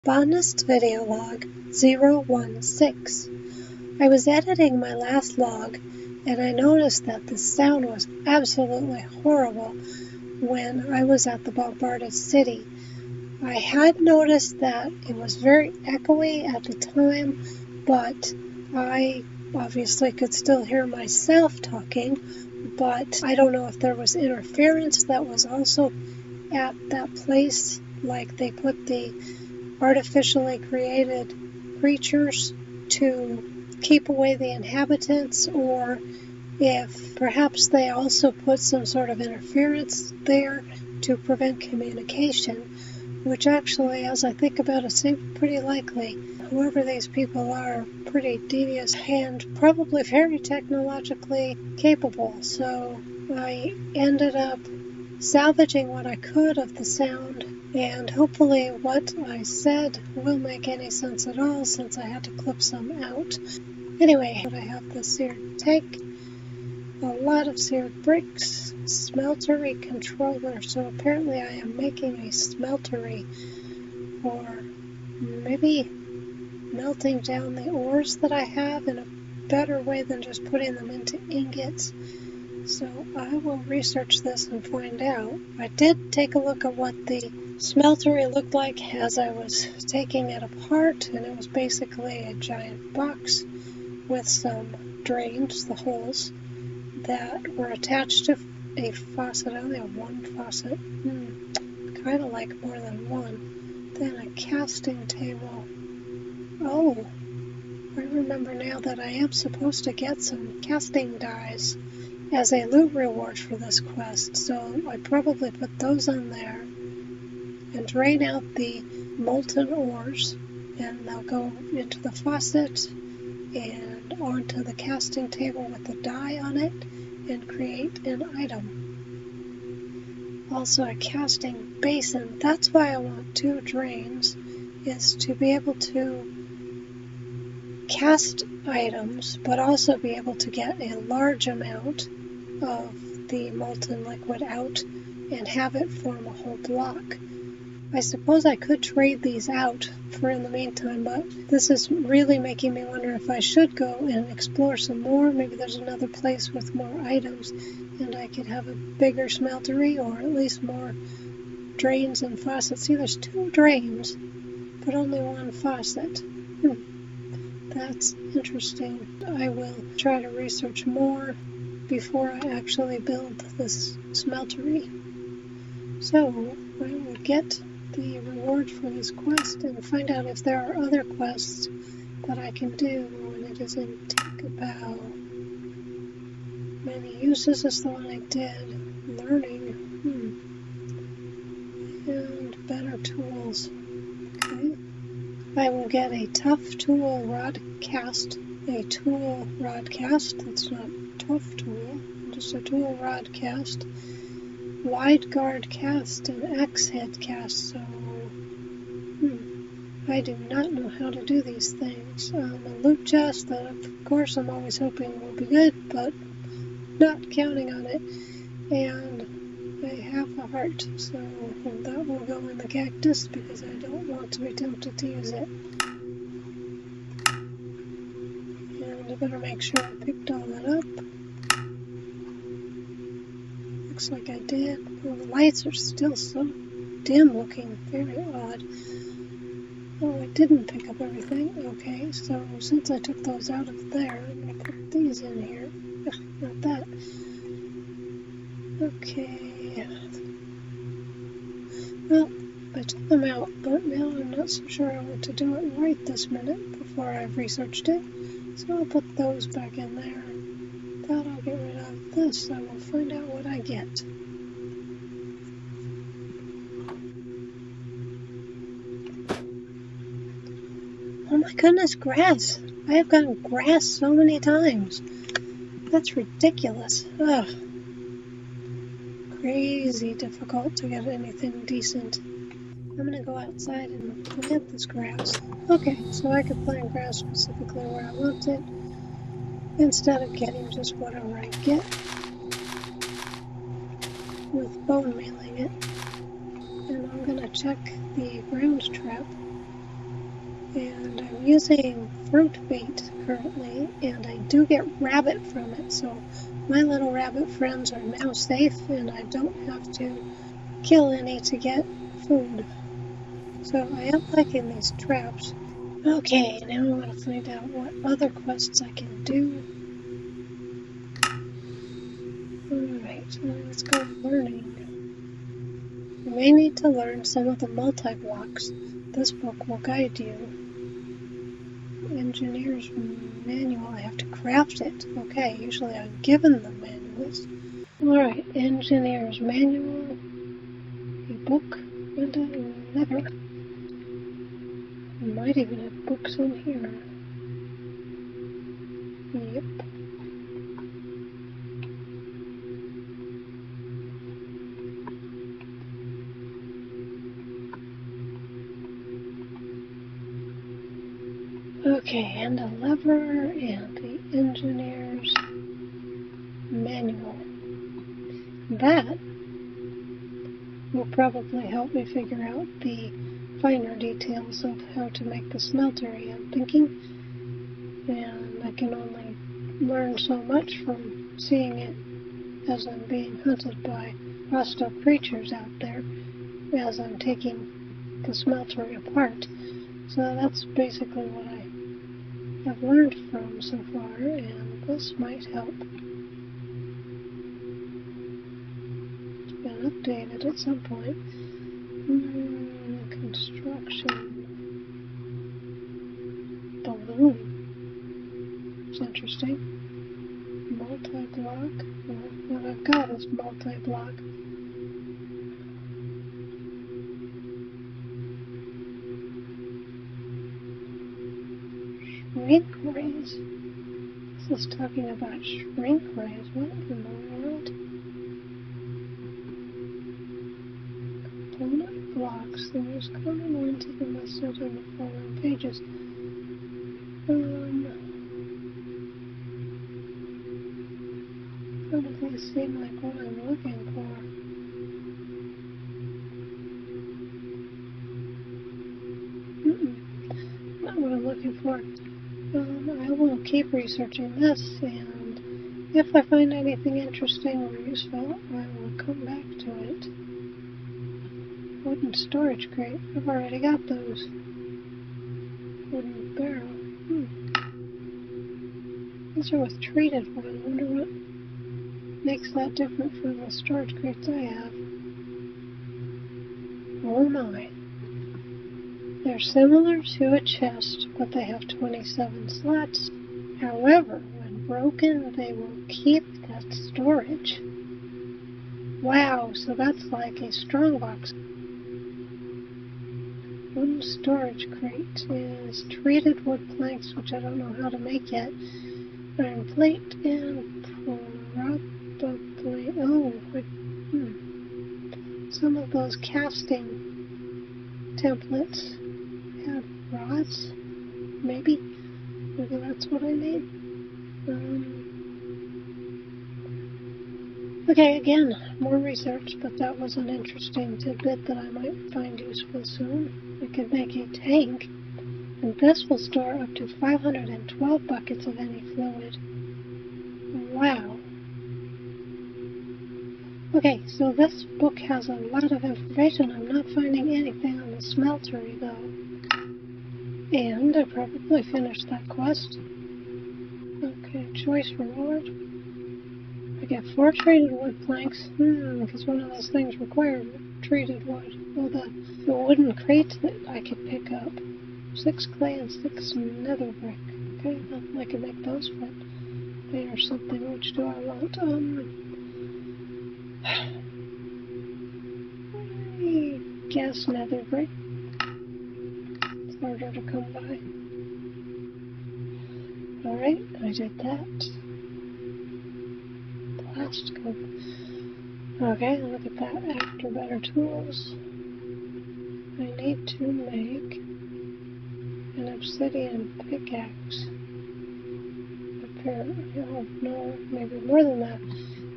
Botanist video log 016. I was editing my last log and I noticed that the sound was absolutely horrible when I was at the bombarded city. I had noticed that it was very echoey at the time, but I obviously could still hear myself talking, but I don't know if there was interference that was also at that place, like they put the artificially created creatures to keep away the inhabitants, or if perhaps they also put some sort of interference there to prevent communication, which actually, as I think about it, seems pretty likely. Whoever these people are pretty devious and probably very technologically capable, so I ended up salvaging what I could of the sound, and hopefully what I said will make any sense at all since I had to clip some out. Anyway, I have the seared tank, a lot of seared bricks, smeltery controller, so apparently I am making a smeltery for maybe melting down the ores that I have in a better way than just putting them into ingots. So I will research this and find out. I did take a look at what the smeltery looked like as I was taking it apart, and it was basically a giant box with some drains, the holes, that were attached to a faucet. I only have one faucet. Kind of like more than one. Then a casting table. Oh, I remember now that I am supposed to get some casting dies as a loot reward for this quest, so I probably put those on there and drain out the molten ores, and they'll go into the faucet and onto the casting table with the die on it and create an item. Also a casting basin. That's why I want 2 drains, is to be able to cast items but also be able to get a large amount of the molten liquid out and have it form a whole block. I suppose I could trade these out for in the meantime, but this is really making me wonder if I should go and explore some more. Maybe there's another place with more items and I could have a bigger smeltery, or at least more drains and faucets. See, there's 2 drains but only 1 faucet. That's interesting. I will try to research more before I actually build this smeltery. So I will get the reward for this quest and find out if there are other quests that I can do when it is in Tinkerbell. Many uses is the one I did. Learning. And better tools. Okay. I will get a tough tool rod cast. A tool rod cast. That's not tough tool. Just a tool rod cast. Wide guard cast and axe head cast, so I do not know how to do these things. A loot chest that of course I'm always hoping will be good, but not counting on it. And I have a heart, so that will go in the cactus because I don't want to be tempted to use it. And I better make sure I picked all that up. Looks like I did. Well, the lights are still so dim looking, very odd. Oh, I didn't pick up everything. Okay, so since I took those out of there, I'm going to put these in here. Ugh, not that. Okay. Well, I took them out, but now I'm not so sure I want to do it right this minute before I've researched it. So I'll put those back in there. I'll get rid of this. I will find out what I get. Oh my goodness, grass! I have gotten grass so many times. That's ridiculous. Ugh. Crazy difficult to get anything decent. I'm gonna go outside and plant this grass. Okay, so I could plant grass specifically where I want it, instead of getting just whatever I get with bone mailing it. And I'm gonna check the ground trap And I'm using fruit bait currently, and I do get rabbit from it, so my little rabbit friends are now safe, and I don't have to kill any to get food. So I am liking these traps. Okay, now I want to find out what other quests I can do. Alright, let's go learning. You may need to learn some of the multi-blocks. This book will guide you. Engineer's manual, I have to craft it. Okay, usually I'm given the manuals. Alright, engineer's manual, a book, and a lever. I might even have books in here. Yep. Okay, and a lever, and the engineer's manual. That will probably help me figure out the finer details of how to make the smeltery, I'm thinking. And I can only learn so much from seeing it as I'm being hunted by hostile creatures out there as I'm taking the smeltery apart. So that's basically what I have learned from so far, and this might help. It's been updated at some point. Construction. Balloon. It's interesting. Multi-block. Well, what I've got is multi-block. Shrink rays. This is talking about shrink rays. What in the world? Component blocks. The most common ones have been listed in the following pages. How do these seem like what I'm looking for? Not what I'm looking for. I will keep researching this, and if I find anything interesting or useful, I will come back to it. Wooden storage crate. I've already got those. Wooden barrel. These are with treated wood. I wonder what makes that different from the storage crates I have. Oh my. They're similar to a chest, but they have 27 slots. However, when broken, they will keep that storage. Wow, so that's like a strongbox. Wooden storage crate is treated wood planks, which I don't know how to make yet. Iron plate and probably, some of those casting templates have rods, maybe that's what I need. Okay, again, more research, but that was an interesting tidbit that I might find useful soon. I could make a tank, and this will store up to 512 buckets of any fluid. Wow. Okay, so this book has a lot of information. I'm not finding anything on the smeltery, though. And I probably finished that quest. Okay, choice reward. I get 4 treated wood planks. Because one of those things required treated wood. Oh, the wooden crates that I could pick up. 6 clay and 6 nether brick. Okay, well, I can make those fit. They are something. Which do I want? I guess nether brick. It's harder to come by. Alright, I did that. Plastic. Okay, look at that. After better tools, I need to make an obsidian pickaxe. Apparently, oh no, maybe more than that.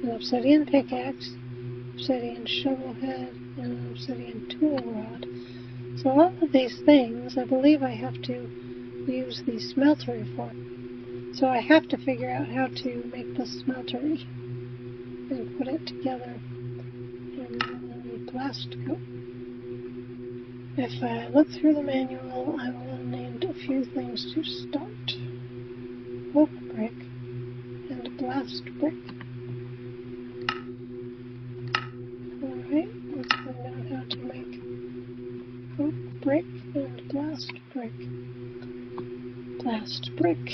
An obsidian pickaxe, obsidian shovel head, and an obsidian tool rod. So all of these things, I believe I have to use the smeltery for. So I have to figure out how to make the smeltery and put it together and blast go. If I look through the manual, I will need a few things to start. Oak brick and blast brick. Alright, let's find out how to make oak brick and blast brick. Blast brick.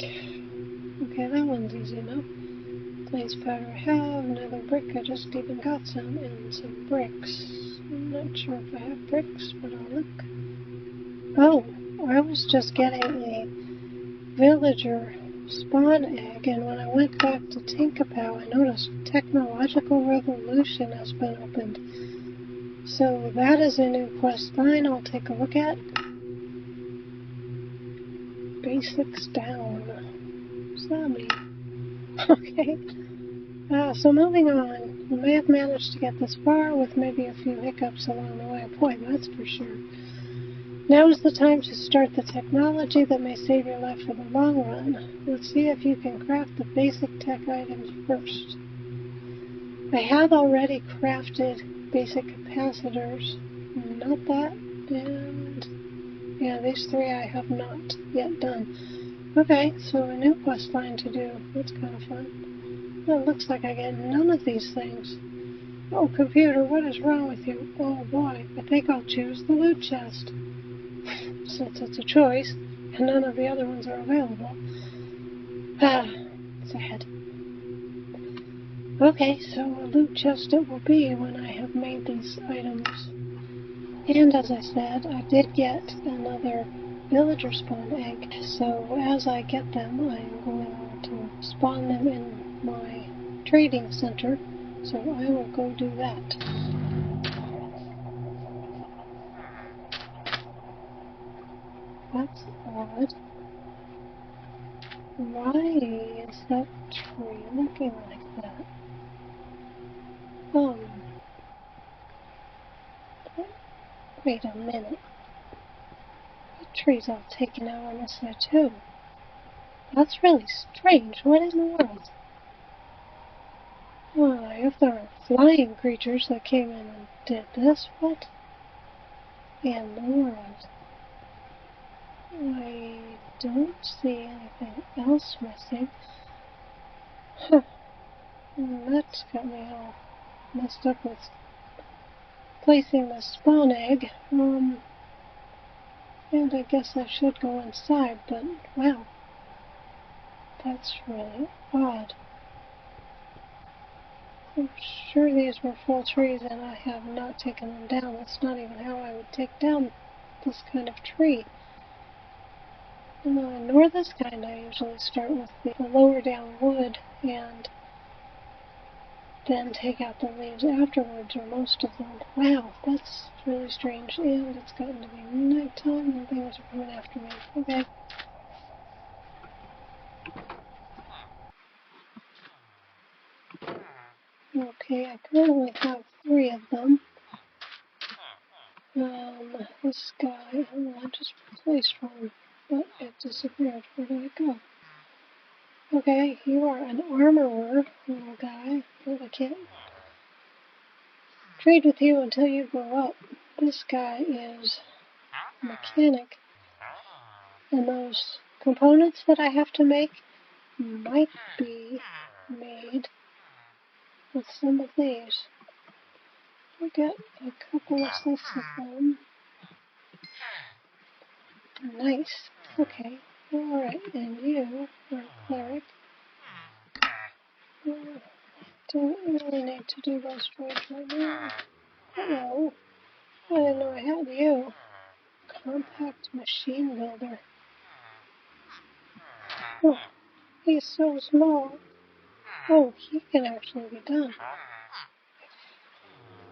Okay, that one's easy enough. Blaze powder I have, another brick, I just even got some, and some bricks. I'm not sure if I have bricks, but I'll look. Oh, I was just getting a villager spawn egg, and when I went back to Tinkapow, I noticed Technological Revolution has been opened. So that is a new quest line I'll take a look at. Basics down. What's that mean? Okay. So moving on, we may have managed to get this far with maybe a few hiccups along the way. Boy, that's for sure. Now is the time to start the technology that may save your life for the long run. Let's see if you can craft the basic tech items first. I have already crafted basic capacitors. Not that, and yeah, these three I have not yet done. Okay, so a new quest line to do. That's kind of fun. Well, it looks like I get none of these things. Oh, computer, what is wrong with you? Oh boy, I think I'll choose the loot chest. Since it's a choice, and none of the other ones are available. Sad. Okay, so a loot chest it will be when I have made these items. And as I said, I did get another villager spawn egg, so as I get them, I'm going to spawn them in my trading center, so I will go do that. That's odd. Why is that tree looking like that? Wait a minute. The tree's all taken out on this side too. That's really strange. What in the world? Why, if there are flying creatures that came in and did this, what in the world? I don't see anything else missing. Huh. That's got me all messed up with placing the spawn egg. And I guess I should go inside, but wow. That's really odd. I'm sure these were full trees and I have not taken them down. That's not even how I would take down this kind of tree. Nor this kind. I usually start with the lower down wood and then take out the leaves afterwards, or most of them. Wow, that's really strange. And it's gotten to be nighttime and things are coming after me. Okay. Okay, I currently have 3 of them. This guy, I just placed one, but it disappeared. Where did it go? Okay, you are an armorer, little guy, but I can't trade with you until you grow up. This guy is a mechanic, and those components that I have to make might be made with some of these. I get a couple of sets of them. Nice. Okay. Alright, and you are a cleric. Don't really need to do those trades right now. Uh-oh. I didn't know I had you. Compact machine builder. Oh, he's so small. Oh, he can actually be done.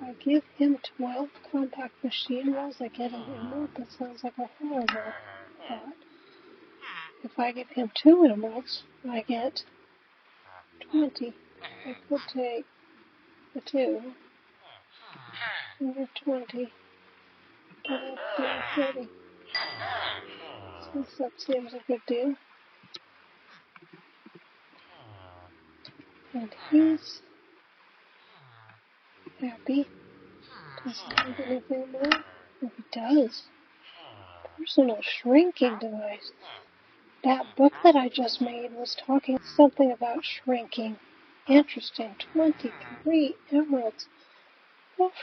If I give him 12 compact machine rolls, I get an emerald. That sounds like a horrible thought. If I give him 2 emeralds, I get 20. I could take the 2. Under 20. but it's ready. Since that seems a good deal. And he's happy. Does he have anything more? Oh, he does. Personal shrinking device. That book that I just made was talking something about shrinking. Interesting. 23 emeralds. Oof.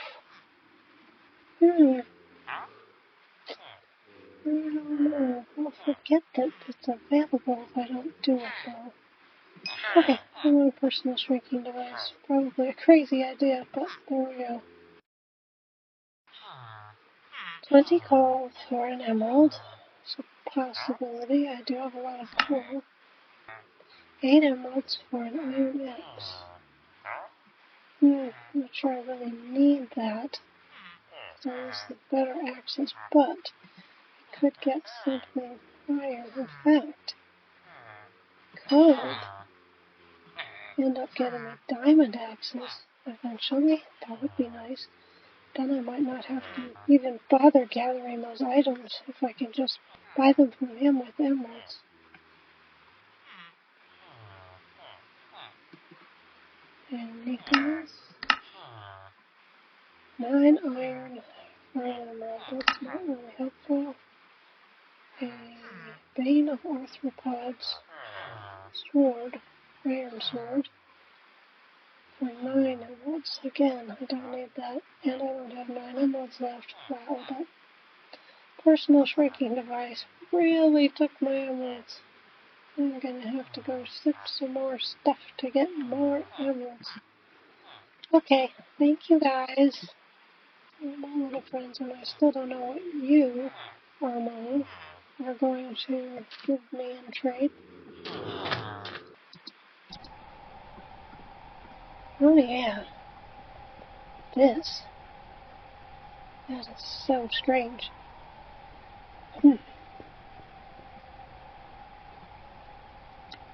I don't know. I'll forget that it's available if I don't do it, though. Okay, I want a personal shrinking device. Probably a crazy idea, but there we go. 20 coal for an emerald. It's a possibility. I do have a lot of coal. 8 emeralds for an iron axe. I'm not sure I really need that. So use the better axes, but I could get something higher. In fact, could end up getting me diamond axes eventually. That would be nice. Then I might not have to even bother gathering those items if I can just buy them from him with emeralds. Anything else? 9 iron for an emerald. That's not really helpful. A Bane of Arthropods sword, iron sword, for 9 emeralds. Again, I don't need that, and I don't have 9 emeralds left. Wow, that personal shrinking device really took my emeralds. I'm gonna have to go sip some more stuff to get more emeralds. Okay, thank you guys. My little friends, and I still don't know what you, Armand, are going to give me in trade. Oh yeah, this. That is so strange.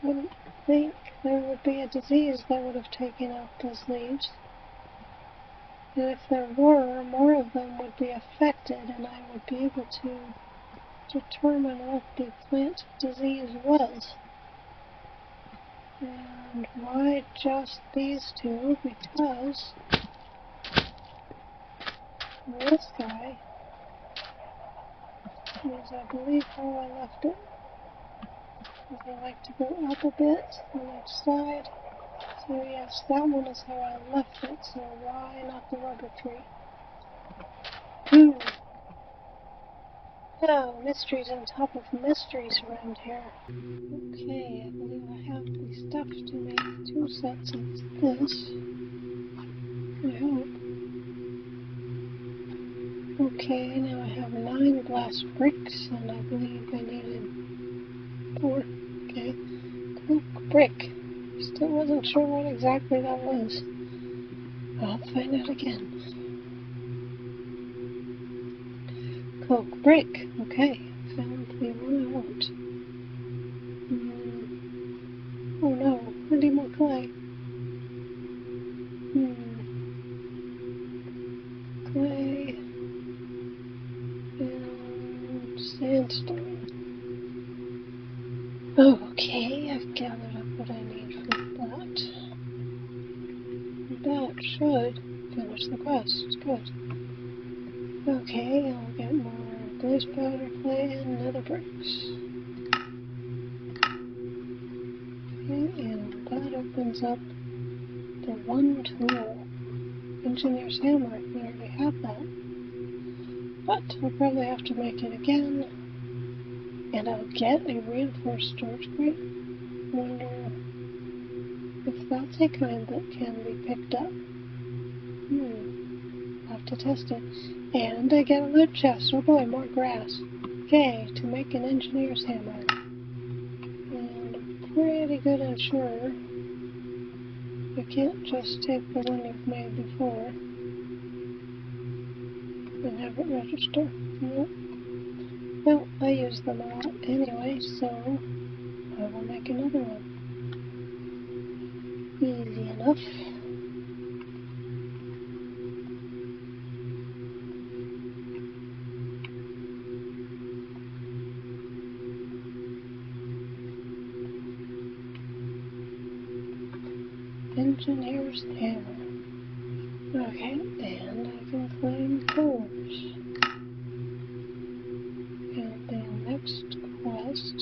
Wouldn't think there would be a disease that would have taken out those leaves. And if there were, more of them would be affected, and I would be able to determine what the plant disease was. And why just these two? Because this guy is, I believe, how I left it. I like to go up a bit on each side. So yes, that one is how I left it, so why not the rubber tree? Oh, mysteries on top of mysteries around here. Okay, I believe I have the stuff to make 2 sets of this. I hope. Okay, now I have 9 glass bricks, and I believe I needed 4. Okay. Coke brick. Still wasn't sure what exactly that was. I'll find out again. Coke brick. Okay, found the one I want. Oh no, I need more clay. Clay and sandstone. Okay, I've gathered up what I need for that. That should finish the quest. Good. Okay, I'll get more blaze powder, clay, and nether bricks. Okay, and that opens up the one tool. Engineer's hammer. We already have that. But I'll probably have to make it again. And I'll get a reinforced storage crate. Wonder if that's a kind that can be picked up. Have to test it. And I get a loot chest. Oh boy, more grass. Okay, to make an engineer's hammer. And I'm pretty good insurer. You can't just take the one you've made before and have it register. Nope. Well, I use them a lot anyway, so I will make another one. Easy enough. Engineer's hammer. Okay, and I can claim cores. And then next quest,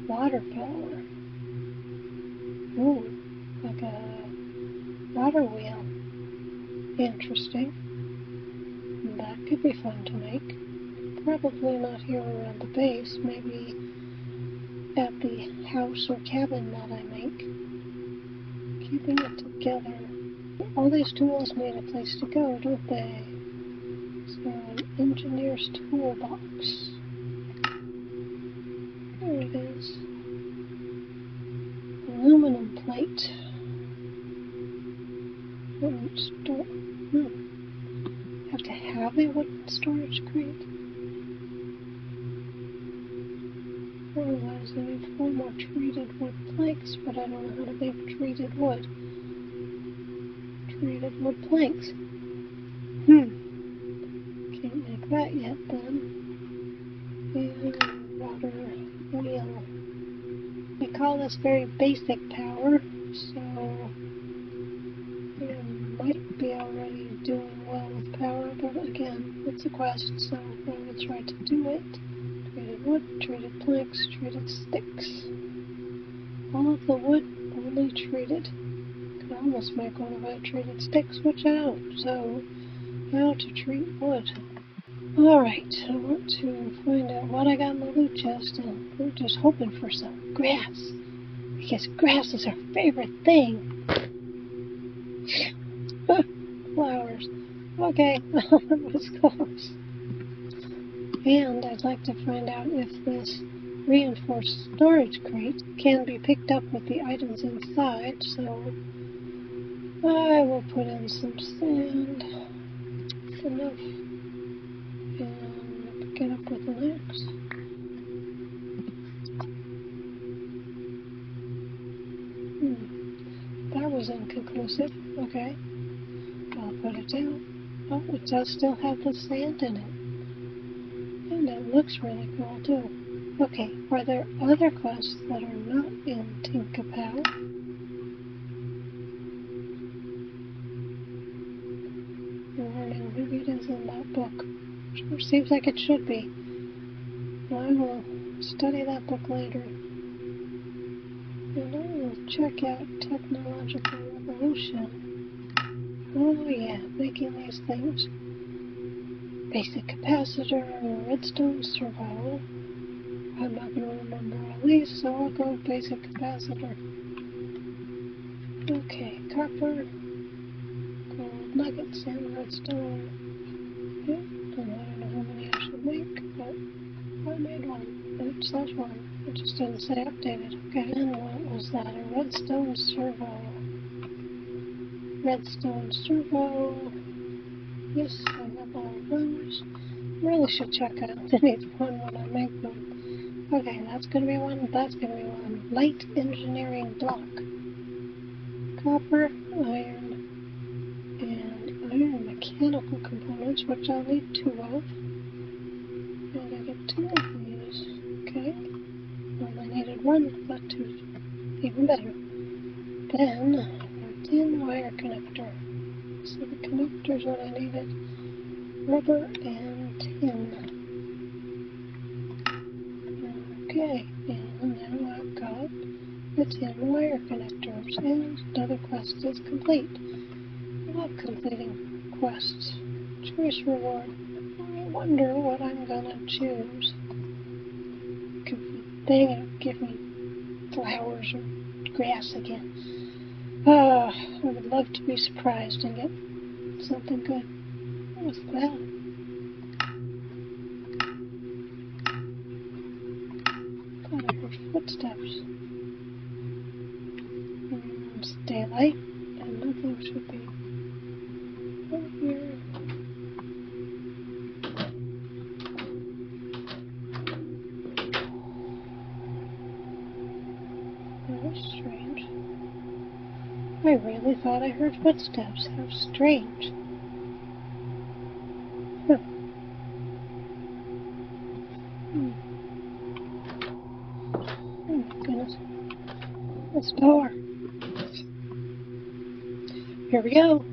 water power. Ooh, like a water wheel. Interesting. That could be fun to make. Probably not here around the base, maybe at the house or cabin that I make. Keeping it together. All these tools need a place to go, don't they? So, an engineer's toolbox. There it is. Aluminum plate. Wooden store. Have to have a wooden storage crate. Otherwise, I need 4 more treated wood planks, but I don't know how to make treated wood. Treated wood planks. Can't make that yet then. And water wheel. We call this very basic power, so I might be already doing well with power, but again, it's a quest, so I will try to do it. Treated wood, treated planks, treated sticks. All of the wood only treated. Could almost make one of my treated sticks, which I don't. So, how to treat wood. Alright, I want to find out what I got in the loot chest, and we're just hoping for some grass. Because grass is our favorite thing. Flowers. Okay, that was close. And I'd like to find out if this reinforced storage crate can be picked up with the items inside, so I will put in some sand. Enough. And pick it up with an axe. That was inconclusive. Okay. I'll put it down. Oh, it does still have the sand in it. And it looks really cool too. Okay, are there other quests that are not in Tinkerpal? Warning, maybe it is in that book. Sure seems like it should be. I will study that book later. And I will check out Technological Revolution. Oh yeah, making these things. Basic capacitor, redstone servo. I'm not going to remember all these, so I'll go basic capacitor. Okay, copper, gold nuggets, and redstone. Okay, and I don't know how many I should make, but I made one. It says one. It just didn't say updated. Okay, and what was that? A redstone servo. Redstone servo. Yes, I have all of those. Really should check out each one when I make them. Okay, that's gonna be one, that's gonna be one. Light engineering block. Copper, iron, and iron mechanical components, which I'll need 2 of. And I get 2 of these. Okay. Only needed 1, but 2. Even better. Then, a tin wire connector. So the connector's what I needed. Rubber and tin. Okay, and now I've got the tin wire connectors, and another quest is complete. I love completing quests. Choice reward. I wonder what I'm gonna choose. Dang it, give me flowers or grass again. I would love to be surprised and get something good. What was that? I thought I heard footsteps. It's daylight, and nothing should be over here. That was strange. I really thought I heard footsteps. How strange. Huh. Oh my goodness. This door. Here we go.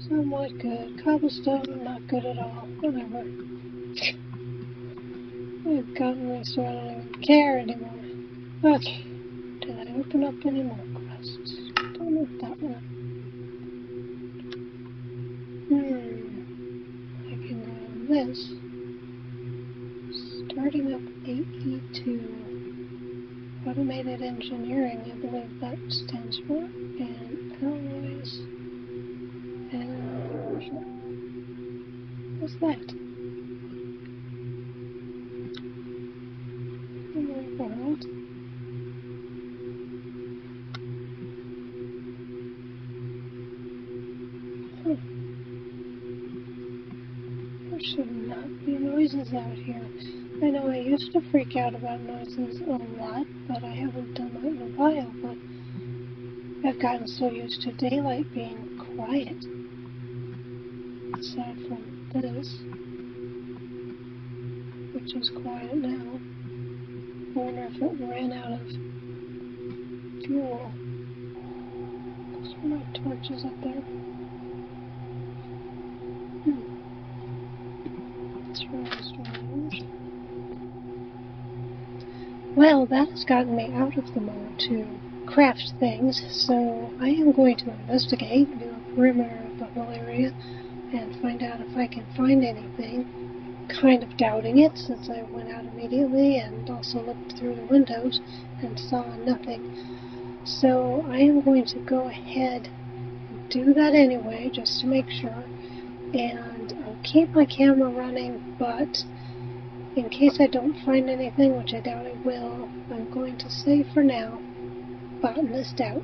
Somewhat good. Cobblestone, not good at all. Whatever. I've gotten this so I don't even care anymore. Okay. Did I open up any more quests? Don't know if that one. I can go on this. Starting up AE2. Automated engineering, I believe that stands for. And alloys. And what's that? In the world. There should not be noises out here. I know I used to freak out about noises a lot, but I haven't done that in a while, but I've gotten so used to daylight being quiet. Aside from this, which is quiet now. I wonder if it ran out of fuel. Those are my torches up there. It's really strange. Well, that has gotten me out of the mode to craft things, so I am going to investigate, do a perimeter of the whole area, and find out if I can find anything. Kind of doubting it, since I went out immediately and also looked through the windows and saw nothing. So I am going to go ahead and do that anyway, just to make sure. And I'll keep my camera running, but in case I don't find anything, which I doubt I will, I'm going to say for now, Botanist out.